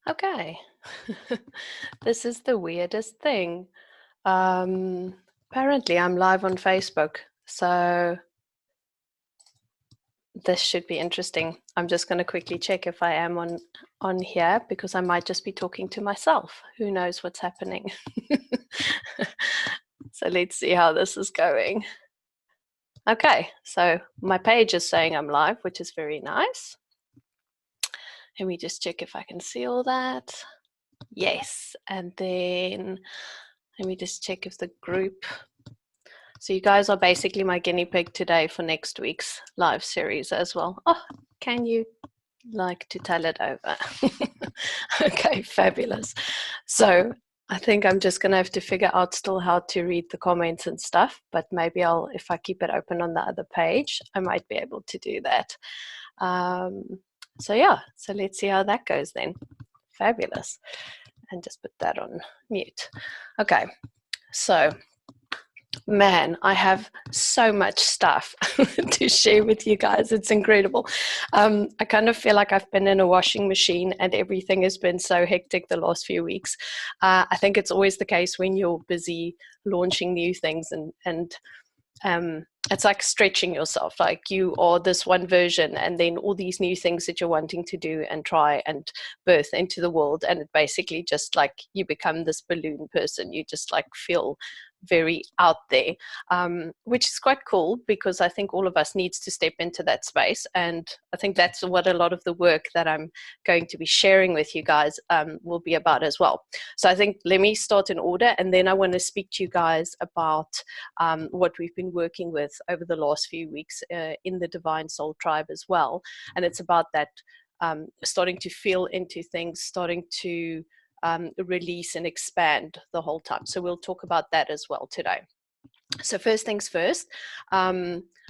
Okay. This is the weirdest thing. Apparently I'm live on Facebook, so this should be interesting. I'm just going to quickly check if I am on here, because I might just be talking to myself. Who knows what's happening? So let's see how this is going. Okay, so my page is saying I'm live, which is very nice. Let me just check if I can see all that. Yes, and then let me just check if the group. So you guys are basically my guinea pig today for next week's live series as well. Oh, can you like to tell it over? Okay, fabulous. So I think I'm just going to have to figure out still how to read the comments and stuff, but maybe if I keep it open on the other page, I might be able to do that. So yeah, so let's see how that goes then. Fabulous. And just put that on mute. Okay, so man, I have so much stuff to share with you guys. It's incredible. I kind of feel like I've been in a washing machine and everything has been so hectic the last few weeks. I think it's always the case when you're busy launching new things, and it's like stretching yourself, like you are this one version and then all these new things that you're wanting to do and try and birth into the world, and it basically just like you become this balloon person. You just like feel very out there, which is quite cool, because I think all of us needs to step into that space, and I think that's what a lot of the work that I'm going to be sharing with you guys will be about as well. So I think let me start in order, and then I want to speak to you guys about what we've been working with over the last few weeks in the Divine Soul Tribe as well. And it's about that starting to feel into things, starting to release and expand the whole time. So we'll talk about that as well today. So first things first,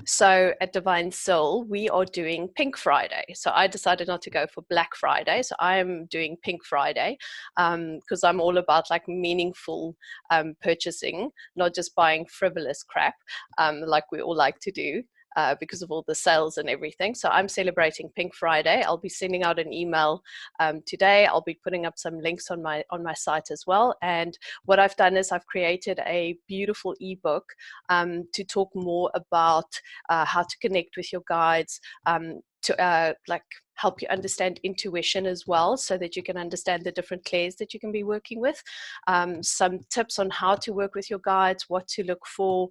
so at Divine Soul, we are doing Pink Friday. So I decided not to go for Black Friday. So I am doing Pink Friday because I'm all about like meaningful purchasing, not just buying frivolous crap like we all like to do. Because of all the sales and everything. So I'm celebrating Pink Friday. I'll be sending out an email today. I'll be putting up some links on my site as well. And what I've done is I've created a beautiful ebook to talk more about how to connect with your guides, to like help you understand intuition as well, so that you can understand the different clairs that you can be working with, some tips on how to work with your guides, what to look for,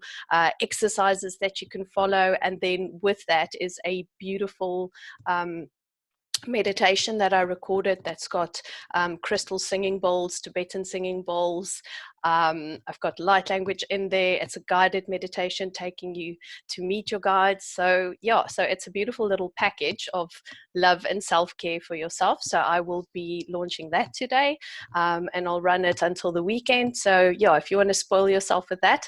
exercises that you can follow, and then with that is a beautiful meditation that I recorded that's got crystal singing bowls, Tibetan singing bowls. I've got light language in there. It's a guided meditation taking you to meet your guides. So yeah, so it's a beautiful little package of love and self-care for yourself. So I will be launching that today, and I'll run it until the weekend. So yeah, if you want to spoil yourself with that,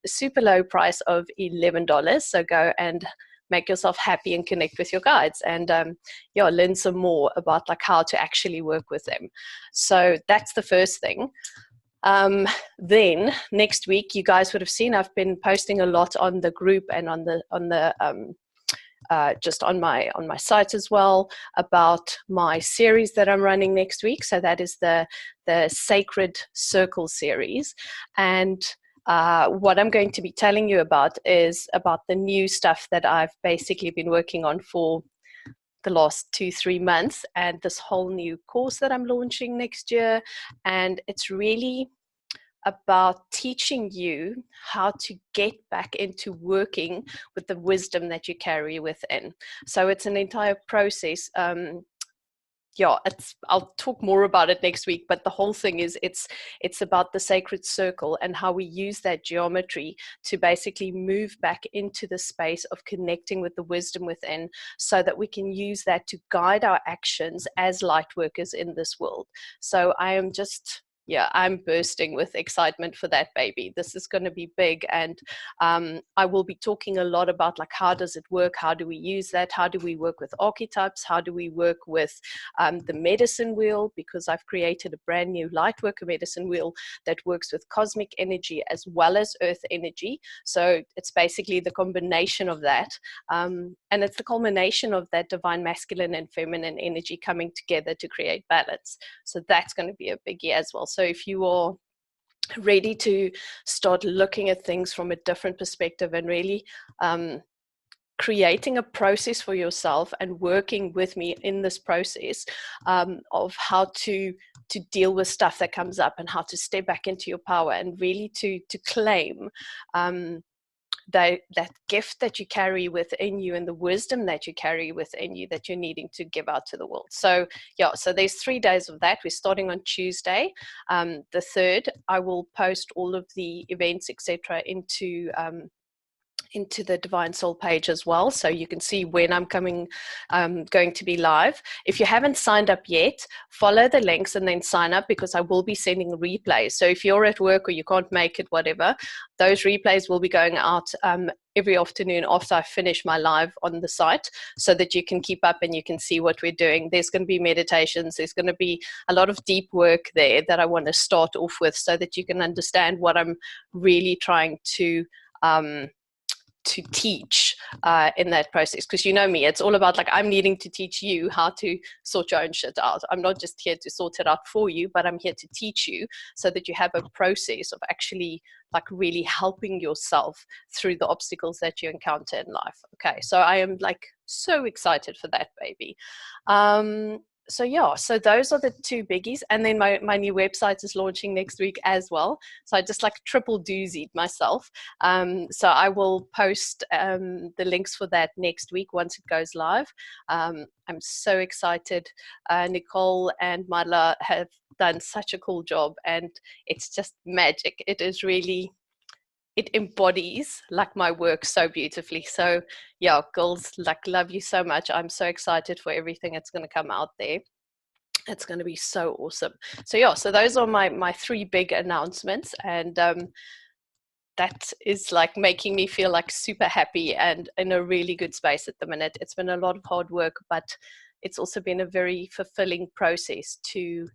super low price of $11. So go and make yourself happy and connect with your guides, and yeah, learn some more about like how to actually work with them. So that's the first thing. Then next week, you guys would have seen I've been posting a lot on the group and on the just on my site as well about my series that I'm running next week. So that is the Sacred Circle series, and what I'm going to be telling you about is about the new stuff that I've basically been working on for the last 2-3 months, and this whole new course that I'm launching next year. And it's really about teaching you how to get back into working with the wisdom that you carry within. So it's an entire process. Yeah, I'll talk more about it next week, but the whole thing is it's about the sacred circle and how we use that geometry to basically move back into the space of connecting with the wisdom within, so that we can use that to guide our actions as light workers in this world. So I am just yeah, I'm bursting with excitement for that baby. This is going to be big. And I will be talking a lot about like, how does it work? How do we use that? How do we work with archetypes? How do we work with the medicine wheel? Because I've created a brand new Lightworker medicine wheel that works with cosmic energy as well as earth energy. So it's basically the combination of that. And it's the culmination of that divine masculine and feminine energy coming together to create balance. So that's going to be a biggie as well. So if you are ready to start looking at things from a different perspective and really creating a process for yourself and working with me in this process of how to deal with stuff that comes up and how to step back into your power and really to claim that gift that you carry within you and the wisdom that you carry within you that you're needing to give out to the world. So yeah, so there's 3 days of that. We're starting on Tuesday, the 3rd. I will post all of the events, etc., into the Divine Soul page as well, so you can see when I'm going to be live. If you haven't signed up yet, follow the links and then sign up, because I will be sending replays. So if you're at work or you can't make it, whatever, those replays will be going out every afternoon after I finish my live on the site, so that you can keep up and you can see what we're doing. There's going to be meditations, there's going to be a lot of deep work there that I want to start off with, so that you can understand what I'm really trying to teach in that process. Because you know me, it's all about like, I'm needing to teach you how to sort your own shit out. I'm not just here to sort it out for you, but I'm here to teach you so that you have a process of actually like really helping yourself through the obstacles that you encounter in life. Okay, so I am like so excited for that baby. So yeah, so those are the 2 biggies. And then my new website is launching next week as well. So I just like triple doozied myself. So I will post the links for that next week once it goes live. I'm so excited. Nicole and Madla have done such a cool job, and it's just magic. It is really, it embodies like my work so beautifully. So yeah, girls, like, love you so much. I'm so excited for everything that's going to come out there. It's going to be so awesome. So yeah, so those are my 3 big announcements, and that is like making me feel like super happy and in a really good space at the minute. It's been a lot of hard work, but it's also been a very fulfilling process to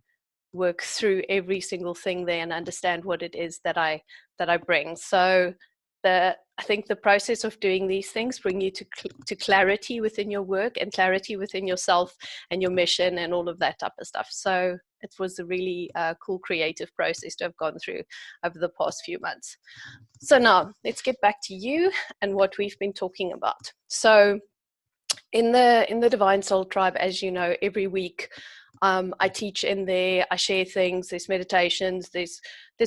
work through every single thing there and understand what it is that I bring. So I think the process of doing these things bring you to clarity within your work and clarity within yourself and your mission and all of that type of stuff. So it was a really cool creative process to have gone through over the past few months. So now let's get back to you and what we've been talking about. So in the Divine Soul Tribe, as you know, every week I teach in there, I share things, there's meditations, there's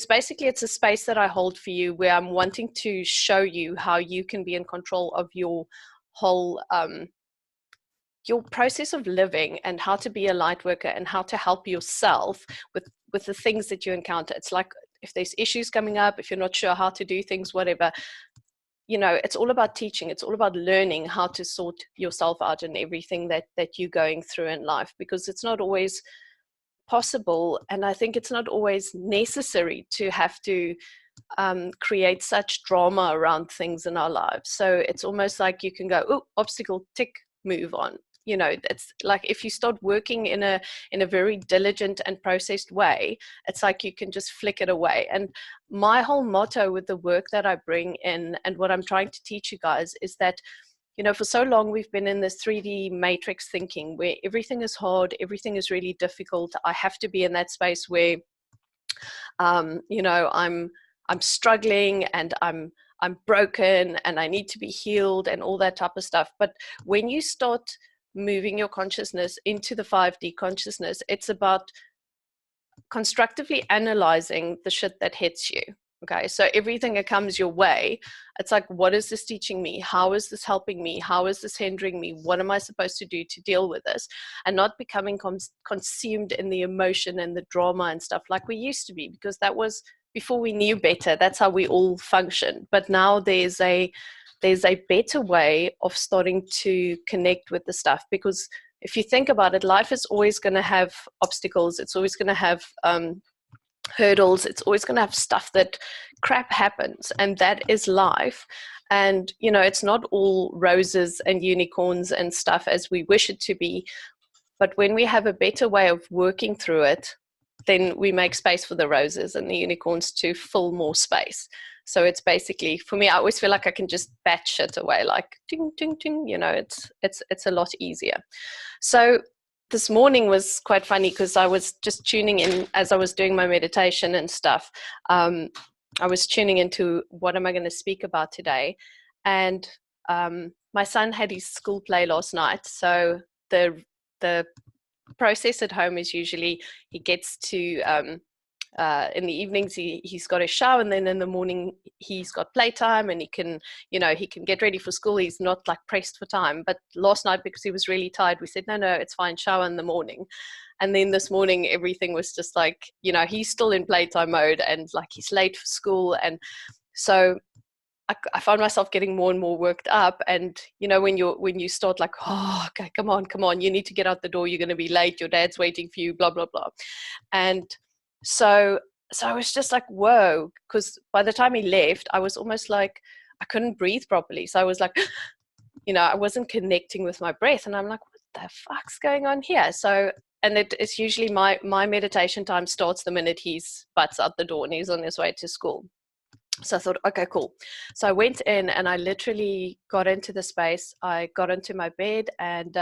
basically, it's a space that I hold for you where I'm wanting to show you how you can be in control of your whole your process of living, and how to be a light worker and how to help yourself with the things that you encounter. It's like, if there's issues coming up, if you're not sure how to do things, whatever, you know, it's all about teaching. It's all about learning how to sort yourself out in everything that you're going through in life, because it's not always possible, and I think it's not always necessary to have to create such drama around things in our lives. So it's almost like you can go, oh, obstacle, tick, move on. You know, it's like, if you start working in a very diligent and processed way, it's like you can just flick it away. And my whole motto with the work that I bring in and what I'm trying to teach you guys is that, you know, for so long we've been in this 3D matrix thinking where everything is hard, everything is really difficult. I have to be in that space where, you know, I'm struggling and I'm broken and I need to be healed and all that type of stuff. But when you start moving your consciousness into the 5D consciousness, it's about constructively analyzing the shit that hits you. Okay, so everything that comes your way, it's like, what is this teaching me? How is this helping me? How is this hindering me? What am I supposed to do to deal with this? And not becoming consumed in the emotion and the drama and stuff like we used to be, because that was before we knew better. That's how we all function. But now there's a better way of starting to connect with the stuff, because if you think about it, life is always going to have obstacles. It's always going to have hurdles. It's always going to have stuff that crap happens, and that is life. And, you know, it's not all roses and unicorns and stuff as we wish it to be. But when we have a better way of working through it, then we make space for the roses and the unicorns to fill more space. So it's basically, for me, I always feel like I can just batch it away, like ding, ding, ding, you know, it's a lot easier. So this morning was quite funny because I was just tuning in as I was doing my meditation and stuff. I was tuning into what am I going to speak about today. And my son had his school play last night. So the process at home is usually he gets to in the evenings he's got a shower, and then in the morning he's got playtime, and he can get ready for school. He's not like pressed for time. But last night, because he was really tired, we said no, it's fine, shower in the morning. And then this morning everything was just like, he's still in playtime mode, and like he's late for school. And so I found myself getting more and more worked up. And when you start like, oh, okay, come on, you need to get out the door, you're going to be late, your dad's waiting for you, blah blah blah. And so I was just like, whoa, because by the time he left, I was almost like I couldn't breathe properly. So I was like, I wasn't connecting with my breath, and I'm like, what the fuck's going on here? So, and it's usually my meditation time starts the minute he's butts out the door and he's on his way to school. So I thought, okay, cool. So I went in and I literally got into the space. I got into my bed and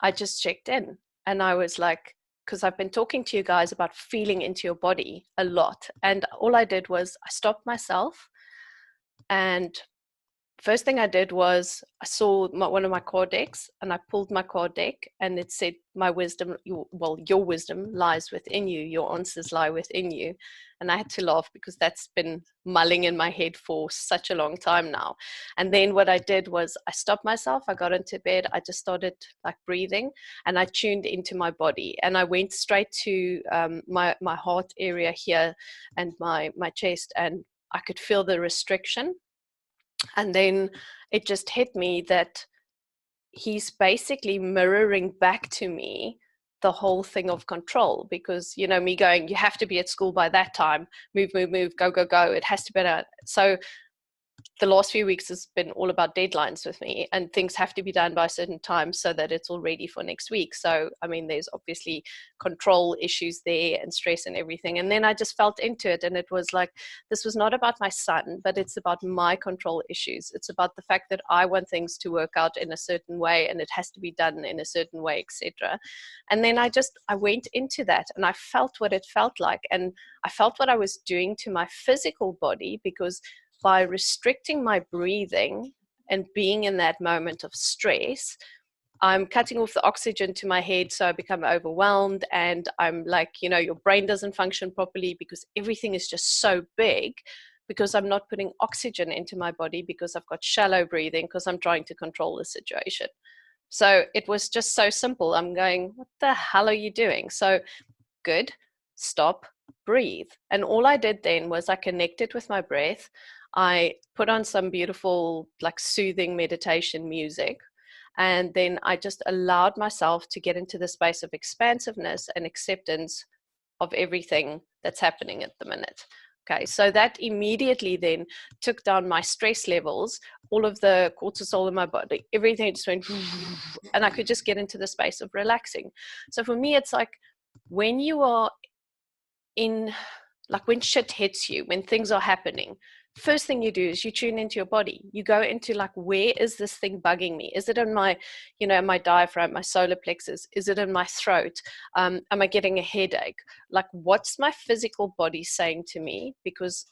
I just checked in. And I was like, because I've been talking to you guys about feeling into your body a lot. And all I did was I stopped myself. And first thing I did was I saw one of my card decks, and I pulled my card deck, and it said, my wisdom, your wisdom lies within you. Your answers lie within you. And I had to laugh because that's been mulling in my head for such a long time now. And then what I did was I stopped myself. I got into bed. I just started like breathing, and I tuned into my body, and I went straight to my heart area here and my chest, and I could feel the restriction. And then it just hit me that he's basically mirroring back to me the whole thing of control, because me going, you have to be at school by that time, move, go, it has to be done. So the last few weeks has been all about deadlines with me, and things have to be done by a certain time so that it's all ready for next week. So, I mean, there's obviously control issues there and stress and everything. And then I just felt into it, and it was like, this was not about my son, but it's about my control issues. It's about the fact that I want things to work out in a certain way, and it has to be done in a certain way, etc. And then I went into that, and I felt what it felt like, and I felt what I was doing to my physical body, because by restricting my breathing and being in that moment of stress, I'm cutting off the oxygen to my head, so I become overwhelmed, and I'm like, your brain doesn't function properly because everything is just so big, because I'm not putting oxygen into my body, because I've got shallow breathing, because I'm trying to control the situation. So it was just so simple. I'm going, what the hell are you doing? So good, stop, breathe. And all I did then was I connected with my breath. I put on some beautiful, like, soothing meditation music. And then I just allowed myself to get into the space of expansiveness and acceptance of everything that's happening at the minute. Okay, so that immediately then took down my stress levels, all of the cortisol in my body, everything just went, and I could just get into the space of relaxing. So for me, it's like, when you are in, like, when shit hits you, when things are happening, first thing you do is you tune into your body. You go into, like, where is this thing bugging me? Is it in my, my diaphragm, my solar plexus? Is it in my throat? Am I getting a headache? Like, what's my physical body saying to me? Because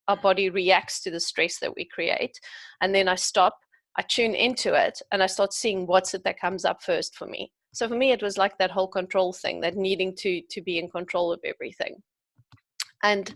our body reacts to the stress that we create. And then I stop, I tune into it, and I start seeing what's it that comes up first for me. So for me, it was like that whole control thing, that needing to be in control of everything. And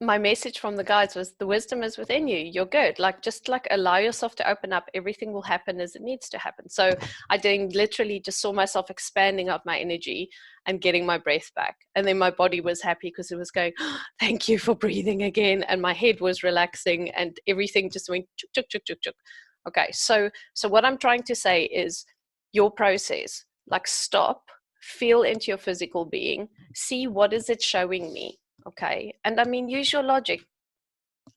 my message from the guides was, the wisdom is within you. You're good. Like, just like allow yourself to open up. Everything will happen as it needs to happen. So I then literally just saw myself expanding out my energy and getting my breath back. And then my body was happy because it was going, oh, thank you for breathing again. And my head was relaxing, and everything just went chuk, chuk, chuk, chuk, chuk. Okay. So what I'm trying to say is, your process, like, stop, feel into your physical being, see what is it showing me, okay? And I mean, use your logic.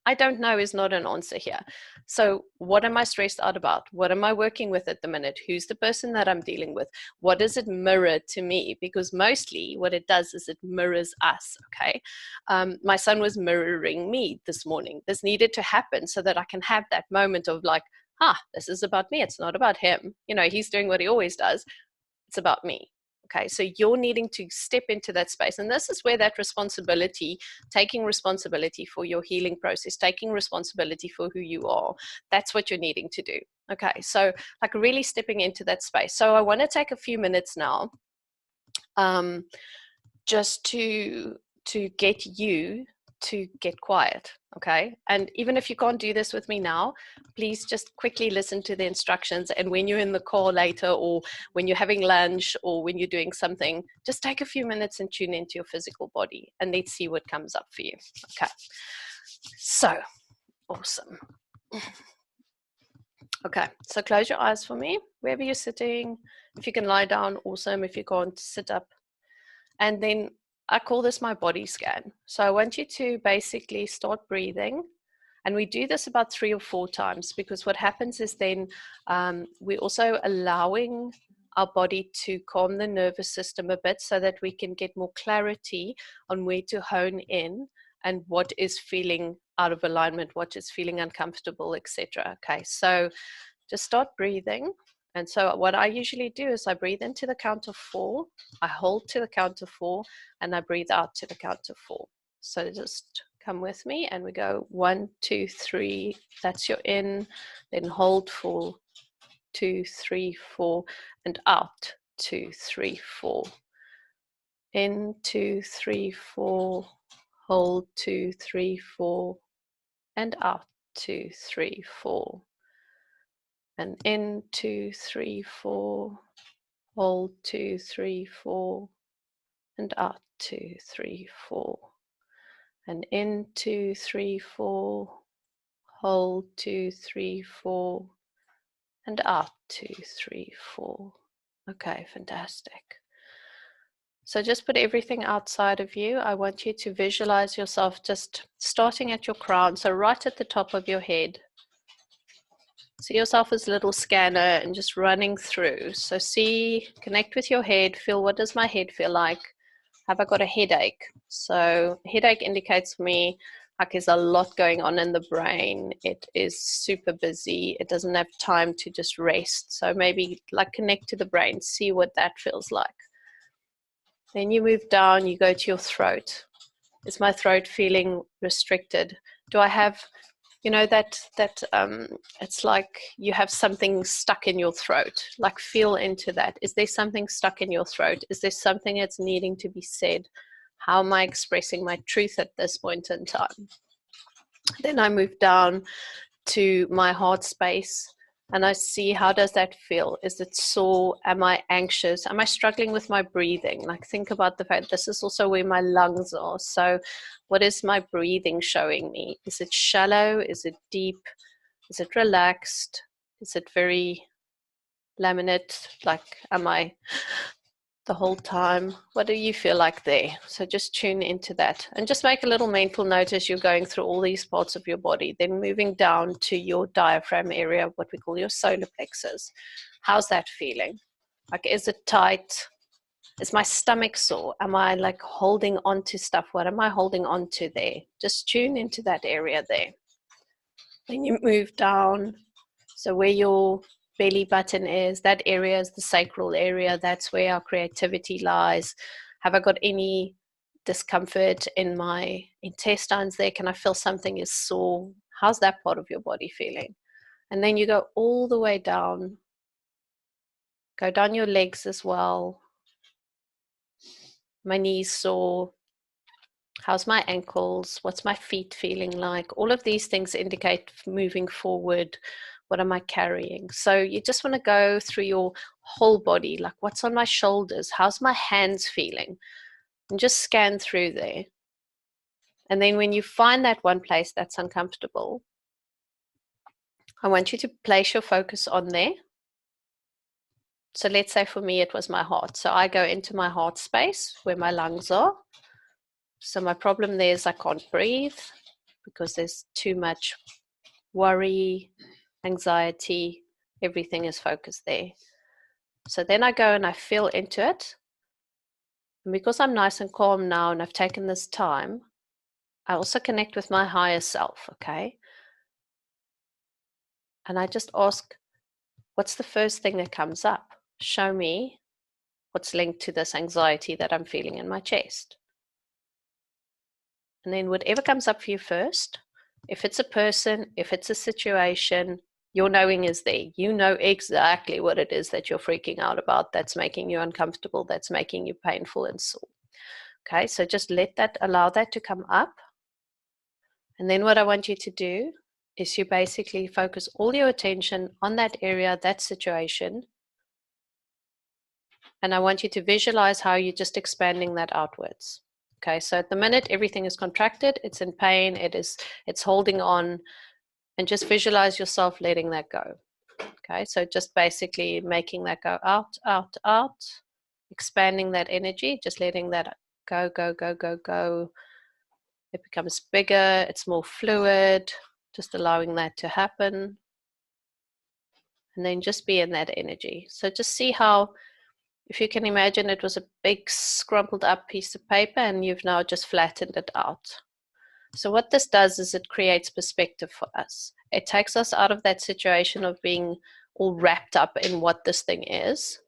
I don't know is not an answer here. So what am I stressed out about? What am I working with at the minute? Who's the person that I'm dealing with? What does it mirror to me? Because mostly what it does is it mirrors us, okay? My son was mirroring me this morning. This needed to happen so that I can have that moment of like, this is about me. It's not about him. You know, he's doing what he always does. It's about me. Okay, so you're needing to step into that space. And this is where that responsibility, taking responsibility for your healing process, taking responsibility for who you are, that's what you're needing to do. Okay, so like really stepping into that space. So I want to take a few minutes now just to get you to get quiet. Okay, and even if you can't do this with me now, please just quickly listen to the instructions, and when you're in the car later, or when you're having lunch, or when you're doing something, just take a few minutes and tune into your physical body, and let's see what comes up for you. Okay, so awesome. Okay, so close your eyes for me wherever you're sitting. If you can lie down, awesome. If you can't, sit up. And then I call this my body scan. So I want you to basically start breathing. And we do this about 3 or 4 times, because what happens is then we're also allowing our body to calm the nervous system a bit so that we can get more clarity on where to hone in and what is feeling out of alignment, what is feeling uncomfortable, etc. Okay, so just start breathing. And so what I usually do is I breathe into the count of 4, I hold to the count of 4, and I breathe out to the count of 4. So just come with me, and we go 1, 2, 3. That's your in. Then hold 4, 2, 3, 4, and out 2, 3, 4. In 2, 3, 4. Hold 2, 3, 4, and out 2, 3, 4. And in 2, 3, 4, hold 2, 3, 4, and out 2, 3, 4. And in 2, 3, 4, hold 2, 3, 4, and out 2, 3, 4. Okay, fantastic. So just put everything outside of you. I want you to visualize yourself just starting at your crown, so right at the top of your head. See yourself as a little scanner and just running through. So see, connect with your head, feel, what does my head feel like? Have I got a headache? So headache indicates for me like there's a lot going on in the brain. It is super busy. It doesn't have time to just rest. So maybe like connect to the brain, see what that feels like. Then you move down, you go to your throat. Is my throat feeling restricted? Do I have, you know, that it's like you have something stuck in your throat? Like feel into that. Is there something stuck in your throat? Is there something that's needing to be said? How am I expressing my truth at this point in time? Then I move down to my heart space, and I see, how does that feel? Is it sore? Am I anxious? Am I struggling with my breathing? Like think about the fact this is also where my lungs are. So what is my breathing showing me? Is it shallow? Is it deep? Is it relaxed? Is it very laminate? Like, am I the whole time? What do you feel like there? So just tune into that, and just make a little mental note as you're going through all these parts of your body. Then moving down to your diaphragm area, what we call your solar plexus. How's that feeling? Like, is it tight? Is my stomach sore? Am I like holding on to stuff? What am I holding on to there? Just tune into that area there. Then you move down. So where your belly button is, that area is the sacral area. That's where our creativity lies. Have I got any discomfort in my intestines there? Can I feel something is sore? How's that part of your body feeling? And then you go all the way down. Go down your legs as well. My knees sore. How's my ankles? What's my feet feeling like? All of these things indicate moving forward. What am I carrying? So you just want to go through your whole body, like what's on my shoulders? How's my hands feeling? And just scan through there. And then when you find that one place that's uncomfortable, I want you to place your focus on there. So let's say for me, it was my heart. So I go into my heart space where my lungs are. So my problem there is I can't breathe because there's too much worry, anxiety, everything is focused there. So then I go and I feel into it. And because I'm nice and calm now and I've taken this time, I also connect with my higher self, okay? And I just ask, what's the first thing that comes up? Show me what's linked to this anxiety that I'm feeling in my chest. And then whatever comes up for you first, if it's a person, if it's a situation, your knowing is there. You know exactly what it is that you're freaking out about, that's making you uncomfortable, that's making you painful and sore. Okay, so just allow that to come up. And then what I want you to do is you basically focus all your attention on that area, that situation. And I want you to visualize how you're just expanding that outwards. Okay, so at the minute, everything is contracted, it's in pain, it's holding on, and just visualize yourself letting that go. Okay, so just basically making that go out, out, out, expanding that energy, just letting that go, go, go, go, go. It becomes bigger, it's more fluid, just allowing that to happen. And then just be in that energy. So just see how, if you can imagine it was a big scrumpled up piece of paper and you've now just flattened it out. So what this does is it creates perspective for us. It takes us out of that situation of being all wrapped up in what this thing is,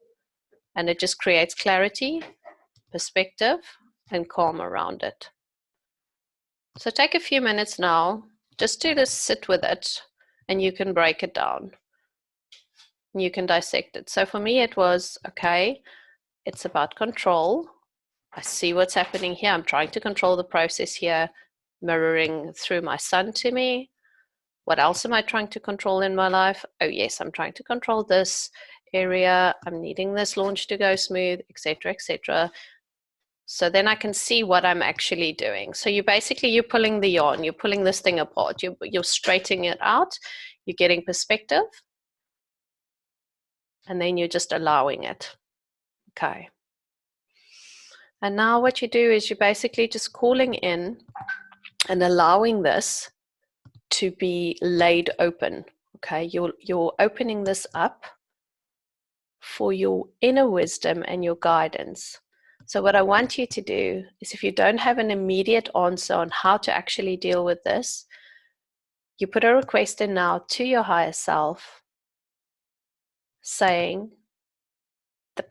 and it just creates clarity, perspective, and calm around it. So take a few minutes now just to just sit with it, and you can break it down. You can dissect it. So for me, it was, okay, it's about control. I see what's happening here. I'm trying to control the process here, mirroring through my son to me. What else am I trying to control in my life? Oh yes, I'm trying to control this area. I'm needing this launch to go smooth, etc., etc. So then I can see what I'm actually doing. So you're pulling the yarn, you're pulling this thing apart, you're straightening it out, you're getting perspective, and then you're just allowing it. Okay. And now what you do is you're basically just calling in and allowing this to be laid open. Okay, you're opening this up for your inner wisdom and your guidance. So what I want you to do is, if you don't have an immediate answer on how to actually deal with this, you put a request in now to your higher self saying,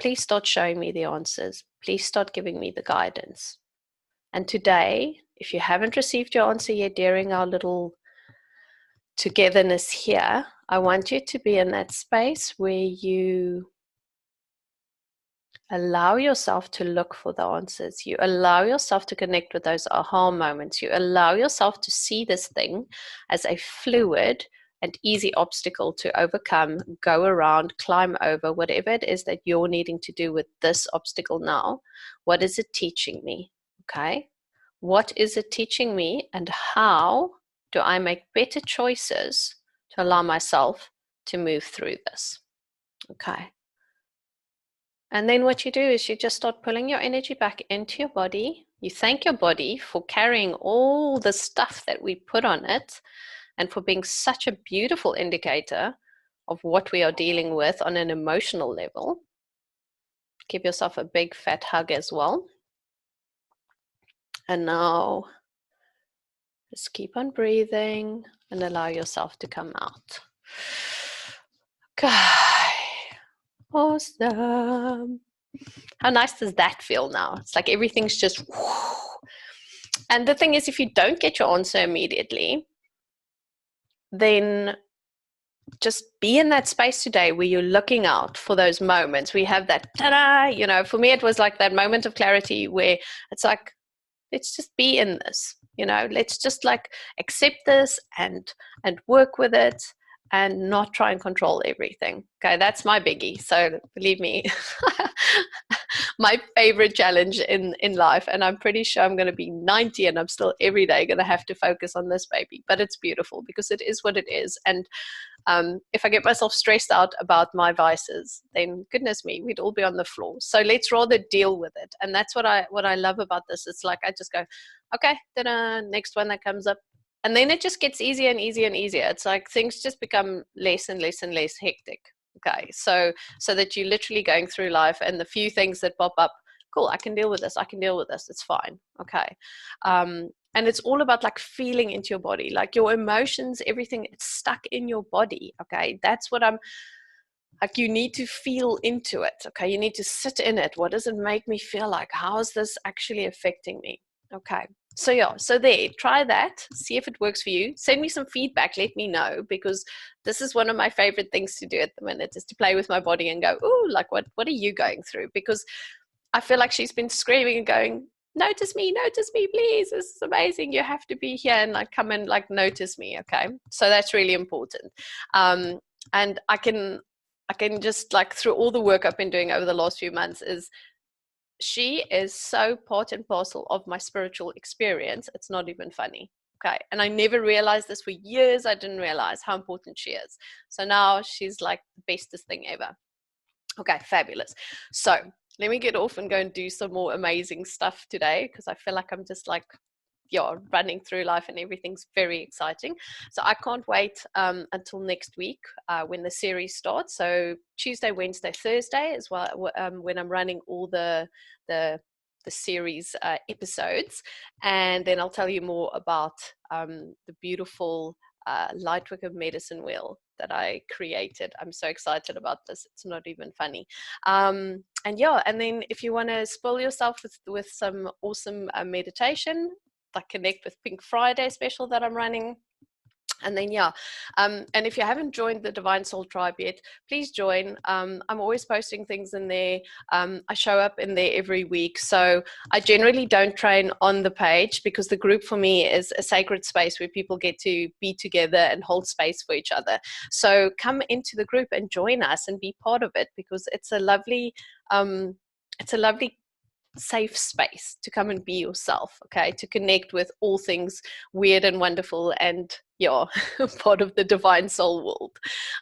please start showing me the answers. Please start giving me the guidance. And today, if you haven't received your answer yet during our little togetherness here, I want you to be in that space where you allow yourself to look for the answers. You allow yourself to connect with those aha moments. You allow yourself to see this thing as a fluid and easy obstacle to overcome, go around, climb over, whatever it is that you're needing to do with this obstacle now. What is it teaching me? Okay. What is it teaching me, and how do I make better choices to allow myself to move through this? Okay. And then what you do is you just start pulling your energy back into your body. You thank your body for carrying all the stuff that we put on it and for being such a beautiful indicator of what we are dealing with on an emotional level. Give yourself a big fat hug as well. And now just keep on breathing and allow yourself to come out. Okay. Awesome. How nice does that feel now? It's like everything's just whoo. And the thing is, if you don't get your answer immediately, then just be in that space today where you're looking out for those moments. We have that ta-da, for me, it was like that moment of clarity where it's like, let's just be in this, let's just like accept this and work with it and not try and control everything. Okay, that's my biggie. So believe me, my favorite challenge in life, and I'm pretty sure I'm going to be 90 and I'm still every day going to have to focus on this baby. But it's beautiful because it is what it is. And if I get myself stressed out about my vices, then goodness me, we'd all be on the floor. So let's rather deal with it. And that's what I love about this. It's like I just go, okay, then next one that comes up. And then it just gets easier and easier and easier. It's like things just become less and less and less hectic. Okay, so that you're literally going through life, and the few things that pop up, cool, I can deal with this. I can deal with this. It's fine. Okay. And it's all about like feeling into your body, like your emotions, everything, it's stuck in your body. Okay, that's what I'm like. You need to feel into it. Okay, you need to sit in it. What does it make me feel like? How is this actually affecting me? Okay, so yeah, so there, try that, see if it works for you. Send me some feedback, let me know, because this is one of my favorite things to do at the minute, is to play with my body and go, oh, like what are you going through? Because I feel like she's been screaming and going, notice me, please. This is amazing. You have to be here and like come and like notice me. Okay, so that's really important. And I can just like, through all the work I've been doing over the last few months, is she is so part and parcel of my spiritual experience. It's not even funny. Okay, and I never realized this for years. I didn't realize how important she is. So now she's like the bestest thing ever. Okay, fabulous. So let me get off and go and do some more amazing stuff today, because I feel like I'm just like, yeah, running through life and everything's very exciting. So I can't wait until next week when the series starts. So Tuesday, Wednesday, Thursday as well, when I'm running all the series episodes, and then I'll tell you more about the beautiful Lightworker medicine wheel that I created. I'm so excited about this. It's not even funny. And yeah, and then if you want to spoil yourself with some awesome meditation, like connect with Pink Friday special that I'm running. And then yeah, and if you haven't joined the Divine Soul Tribe yet, please join. I'm always posting things in there. I show up in there every week. So I generally don't train on the page, because the group for me is a sacred space where people get to be together and hold space for each other. So come into the group and join us and be part of it, because it's a lovely safe space to come and be yourself. Okay, to connect with all things weird and wonderful, and you're part of the divine soul world.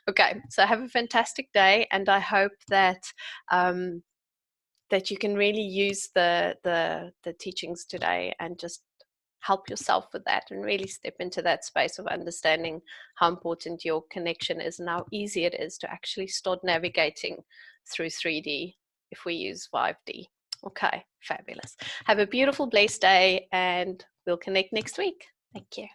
Okay, so have a fantastic day, and I hope that that you can really use the teachings today and just help yourself with that, and really step into that space of understanding how important your connection is and how easy it is to actually start navigating through 3D if we use 5D. Okay, fabulous. Have a beautiful, blessed day, and we'll connect next week. Thank you.